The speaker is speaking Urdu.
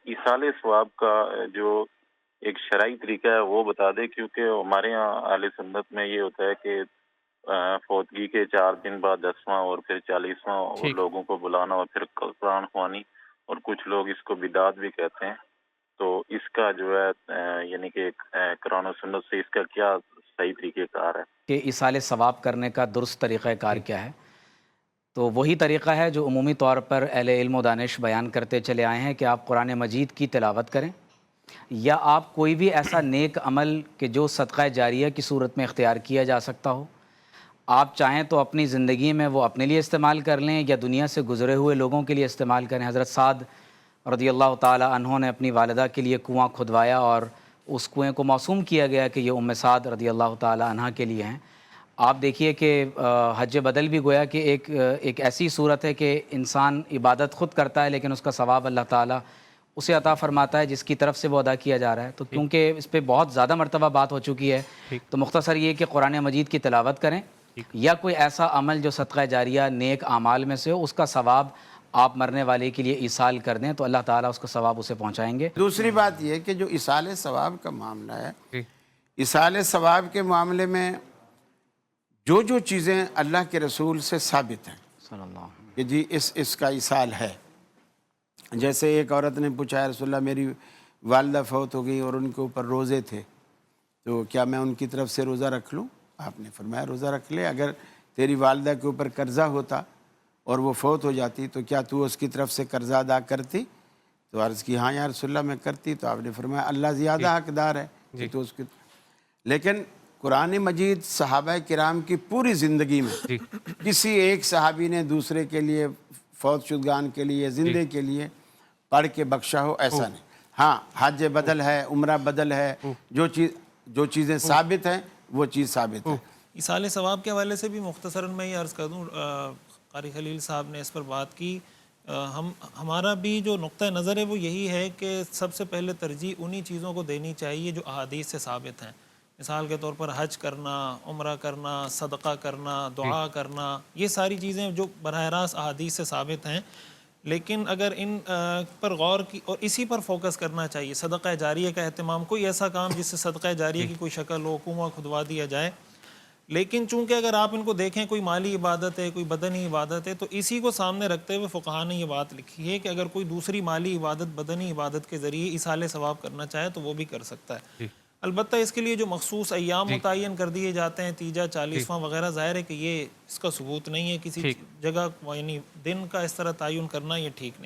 ایصال ثواب کا جو ایک شرعی طریقہ ہے وہ بتا دیں، کیونکہ ہمارے یہاں اہل سنت میں یہ ہوتا ہے کہ فوتگی کے 4 دن بعد 10واں اور پھر 40واں اور ٹھیک. لوگوں کو بلانا اور پھر قرآن خوانی، اور کچھ لوگ اس کو بدعت بھی کہتے ہیں۔ تو اس کا جو ہے یعنی کہ قرآن و سنت سے اس کا کیا صحیح طریقہ کار ہے؟ کہ ایصال ثواب کرنے کا درست طریقہ کار جی. کیا ہے؟ تو وہی طریقہ ہے جو عمومی طور پر اہل علم و دانش بیان کرتے چلے آئے ہیں کہ آپ قرآن مجید کی تلاوت کریں، یا آپ کوئی بھی ایسا نیک عمل کہ جو صدقہ جاریہ کی صورت میں اختیار کیا جا سکتا ہو، آپ چاہیں تو اپنی زندگی میں وہ اپنے لیے استعمال کر لیں یا دنیا سے گزرے ہوئے لوگوں کے لیے استعمال کریں۔ حضرت سعد رضی اللہ تعالی عنہ نے اپنی والدہ کے لیے کنواں کھدوایا اور اس کنویں کو موسوم کیا گیا کہ یہ سعد رضی اللہ تعالی عنہ کے لیے ہیں۔ آپ دیکھیے کہ حج بدل بھی گویا کہ ایک ایسی صورت ہے کہ انسان عبادت خود کرتا ہے لیکن اس کا ثواب اللہ تعالیٰ اسے عطا فرماتا ہے جس کی طرف سے وہ ادا کیا جا رہا ہے۔ تو کیونکہ اس پہ بہت زیادہ مرتبہ بات ہو چکی ہے، ٹھیک. تو مختصر یہ کہ قرآن مجید کی تلاوت کریں، ٹھیک. یا کوئی ایسا عمل جو صدقہ جاریہ نیک اعمال میں سے ہو، اس کا ثواب آپ مرنے والے کے لیے ایصال کر دیں تو اللہ تعالیٰ اس کا ثواب اسے پہنچائیں گے۔ دوسری بات یہ کہ جو ایصال ثواب کا معاملہ ہے، جی. ایصال ثواب کے معاملے میں جو چیزیں اللہ کے رسول سے ثابت ہیں صلی اللہ علیہ وسلم۔ کہ جی اس کا ایصال ہے، جیسے ایک عورت نے پوچھا یا رسول اللہ میری والدہ فوت ہو گئی اور ان کے اوپر روزے تھے، تو کیا میں ان کی طرف سے روزہ رکھ لوں؟ آپ نے فرمایا روزہ رکھ لے۔ اگر تیری والدہ کے اوپر قرضہ ہوتا اور وہ فوت ہو جاتی تو کیا تو اس کی طرف سے قرضہ ادا کرتی؟ تو عرض کی ہاں یا رسول اللہ میں کرتی۔ تو آپ نے فرمایا اللہ زیادہ حقدار ہے کہ تو اس کی۔ لیکن قرآن مجید صحابہ کرام کی پوری زندگی میں کسی ایک صحابی نے دوسرے کے لیے، فوت شدگان کے لیے، زندے کے لیے پڑھ کے بخشا ہو، ایسا نہیں۔ ہاں حج بدل ہے، عمرہ بدل ہے، جو چیزیں ثابت ہیں وہ چیز ثابت ہے۔ ایصال ثواب کے حوالے سے بھی مختصراً میں یہ عرض کر دوں، قاری خلیل صاحب نے اس پر بات کی، ہمارا بھی جو نقطہ نظر ہے وہ یہی ہے کہ سب سے پہلے ترجیح انہی چیزوں کو دینی چاہیے جو احادیث سے ثابت ہیں۔ مثال کے طور پر حج کرنا، عمرہ کرنا، صدقہ کرنا، دعا کرنا، یہ ساری چیزیں جو براہ راست احادیث سے ثابت ہیں۔ لیکن اگر ان پر غور کی اور اسی پر فوکس کرنا چاہیے، صدقہ جاریہ کا اہتمام، کوئی ایسا کام جس سے صدقہ جاریہ کی کوئی شکل ہو، کنواں کھدوا دیا جائے۔ لیکن چونکہ اگر آپ ان کو دیکھیں کوئی مالی عبادت ہے، کوئی بدنی عبادت ہے، تو اسی کو سامنے رکھتے ہوئے فقہاء نے یہ بات لکھی ہے کہ اگر کوئی دوسری مالی عبادت، بدنی عبادت کے ذریعے ایصال ثواب کرنا چاہے تو وہ بھی کر سکتا ہے۔ البتہ اس کے لیے جو مخصوص ایام متعین کر دیے جاتے ہیں، تیجا، 40واں وغیرہ، ظاہر ہے کہ یہ اس کا ثبوت نہیں ہے کسی جگہ، یعنی دن کا اس طرح تعین کرنا یہ ٹھیک نہیں۔